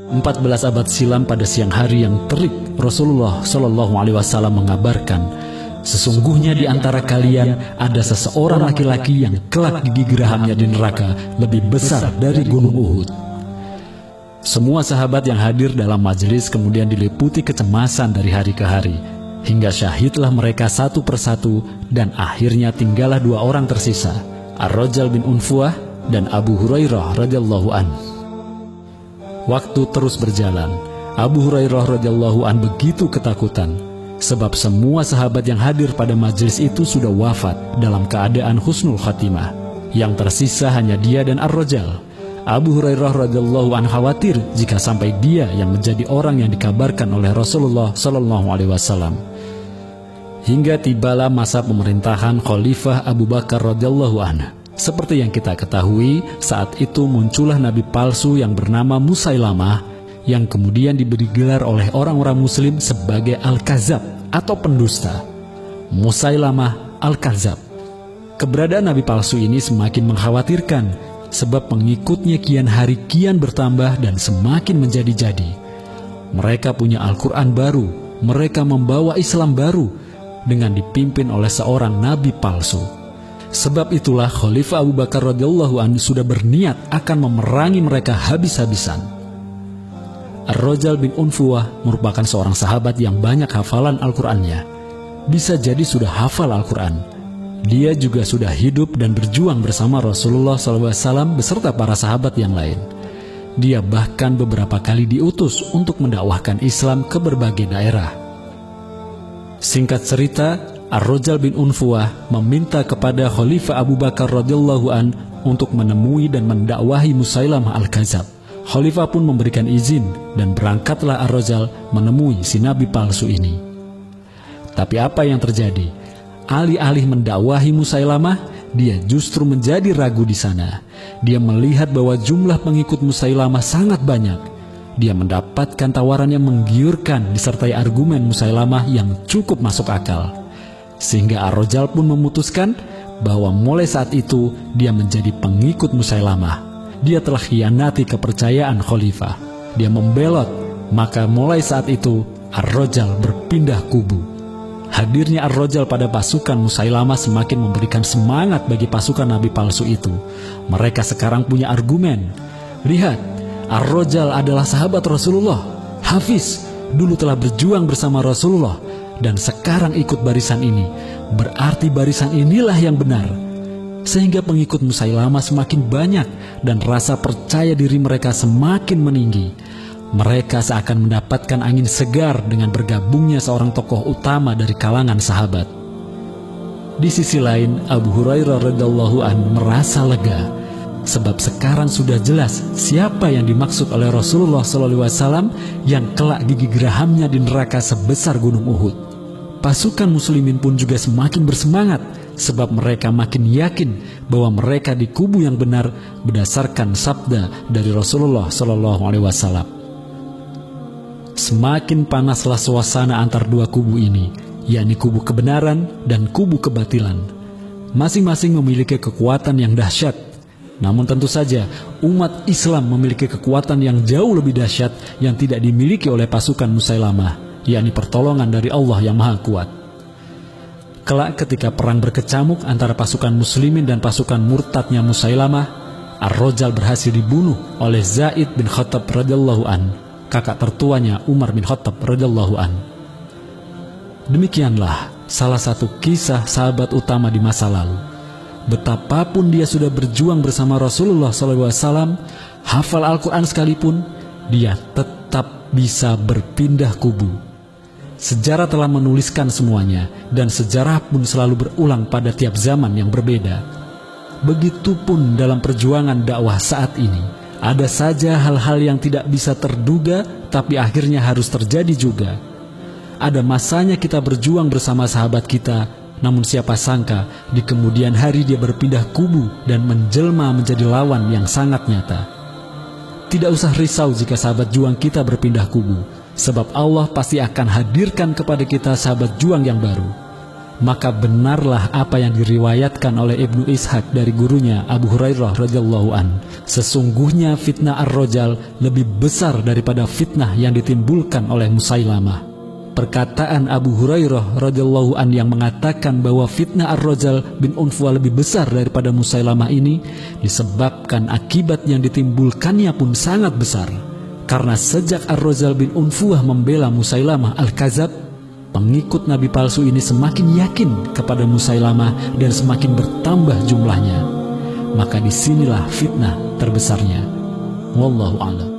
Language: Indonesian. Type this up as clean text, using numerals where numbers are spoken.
14 abad silam pada siang hari yang terik, Rasulullah Shallallahu Alaihi Wasallam mengabarkan, sesungguhnya di antara kalian ada seseorang laki-laki yang kelak gigi gerahamnya di neraka lebih besar dari gunung Uhud. Semua sahabat yang hadir dalam majelis kemudian diliputi kecemasan dari hari ke hari, hingga syahidlah mereka satu persatu, dan akhirnya tinggallah dua orang tersisa, Ar-Rajal bin Unfuah dan Abu Hurairah radhiyallahu an. Waktu terus berjalan. Abu Hurairah radhiyallahu an begitu ketakutan, sebab semua sahabat yang hadir pada majelis itu sudah wafat dalam keadaan husnul khatimah. Yang tersisa hanya dia dan Ar-Rajal. Abu Hurairah radhiyallahu an khawatir jika sampai dia yang menjadi orang yang dikabarkan oleh Rasulullah Shallallahu Alaihi Wasallam. Hingga tibalah masa pemerintahan Khalifah Abu Bakar radhiyallahu anhu. Seperti yang kita ketahui, saat itu muncullah nabi palsu yang bernama Musailamah, yang kemudian diberi gelar oleh orang-orang muslim sebagai Al-Kazab atau pendusta. Musailamah Al-Kazab. Keberadaan nabi palsu ini semakin mengkhawatirkan, sebab pengikutnya kian hari kian bertambah dan semakin menjadi-jadi. Mereka punya Al-Quran baru, mereka membawa Islam baru, dengan dipimpin oleh seorang nabi palsu. Sebab itulah Khalifah Abu Bakar radhiyallahu anhu sudah berniat akan memerangi mereka habis-habisan. Ar-Rajal bin Unfuah merupakan seorang sahabat yang banyak hafalan Al-Qur'annya. Bisa jadi sudah hafal Al-Qur'an. Dia juga sudah hidup dan berjuang bersama Rasulullah SAW beserta para sahabat yang lain. Dia bahkan beberapa kali diutus untuk mendakwahkan Islam ke berbagai daerah. Singkat cerita, Ar-Rajal bin Unfuah meminta kepada Khalifah Abu Bakar radhiyallahu an untuk menemui dan mendakwahi Musailamah Al-Kazab. Khalifah pun memberikan izin dan berangkatlah Ar-Rajal menemui si nabi palsu ini. Tapi apa yang terjadi? Alih-alih mendakwahi Musailamah, dia justru menjadi ragu di sana. Dia melihat bahwa jumlah pengikut Musailamah sangat banyak. Dia mendapatkan tawaran yang menggiurkan disertai argumen Musailamah yang cukup masuk akal. Sehingga Ar-Rajal pun memutuskan bahwa mulai saat itu dia menjadi pengikut Musailamah. Dia telah khianati kepercayaan Khalifah. Dia membelot, maka mulai saat itu Ar-Rajal berpindah kubu. Hadirnya Ar-Rajal pada pasukan Musailamah semakin memberikan semangat bagi pasukan nabi palsu itu. Mereka sekarang punya argumen. Lihat, Ar-Rajal adalah sahabat Rasulullah. Hafiz dulu telah berjuang bersama Rasulullah dan sekarang ikut barisan ini, berarti barisan inilah yang benar. Sehingga pengikut Musailamah semakin banyak dan rasa percaya diri mereka semakin meninggi. Mereka seakan mendapatkan angin segar dengan bergabungnya seorang tokoh utama dari kalangan sahabat. Di sisi lain, Abu Hurairah radhiyallahu anhu merasa lega, sebab sekarang sudah jelas siapa yang dimaksud oleh Rasulullah SAW yang kelak gigi gerahamnya di neraka sebesar gunung Uhud. Pasukan muslimin pun juga semakin bersemangat, sebab mereka makin yakin bahwa mereka di kubu yang benar berdasarkan sabda dari Rasulullah SAW. Semakin panaslah suasana antar dua kubu ini, yakni kubu kebenaran dan kubu kebatilan. Masing-masing memiliki kekuatan yang dahsyat. Namun tentu saja umat Islam memiliki kekuatan yang jauh lebih dahsyat yang tidak dimiliki oleh pasukan Musailamah, yakni pertolongan dari Allah yang Maha Kuat. Kelak ketika perang berkecamuk antara pasukan muslimin dan pasukan murtadnya Musailamah, Ar-Rajal berhasil dibunuh oleh Zaid bin Khattab radhiyallahu an, kakak tertuanya Umar bin Khattab radhiyallahu an. Demikianlah salah satu kisah sahabat utama di masa lalu. Betapapun dia sudah berjuang bersama Rasulullah SAW, hafal Al-Quran sekalipun, dia tetap bisa berpindah kubu. Sejarah telah menuliskan semuanya, dan sejarah pun selalu berulang pada tiap zaman yang berbeda. Begitupun dalam perjuangan dakwah saat ini. Ada saja hal-hal yang tidak bisa terduga, tapi akhirnya harus terjadi juga. Ada masanya kita berjuang bersama sahabat kita, namun siapa sangka di kemudian hari dia berpindah kubu dan menjelma menjadi lawan yang sangat nyata. Tidak usah risau jika sahabat juang kita berpindah kubu, sebab Allah pasti akan hadirkan kepada kita sahabat juang yang baru. maka benarlah apa yang diriwayatkan oleh Ibnu Ishaq dari gurunya Abu Hurairah radhiyallahu an. Sesungguhnya fitnah Ar-Rajal lebih besar daripada fitnah yang ditimbulkan oleh Musailamah. Perkataan Abu Hurairah radhiyallahu an yang mengatakan bahwa fitnah Ar-Rajal bin Unfuah lebih besar daripada Musailamah ini disebabkan akibat yang ditimbulkannya pun sangat besar. Karena sejak Ar-Rajal bin Unfuah membela Musailamah Al-Kadzab, pengikut Nabi palsu ini semakin yakin kepada Musailamah dan semakin bertambah jumlahnya. Maka disinilah fitnah terbesarnya. Wallahu a'lam.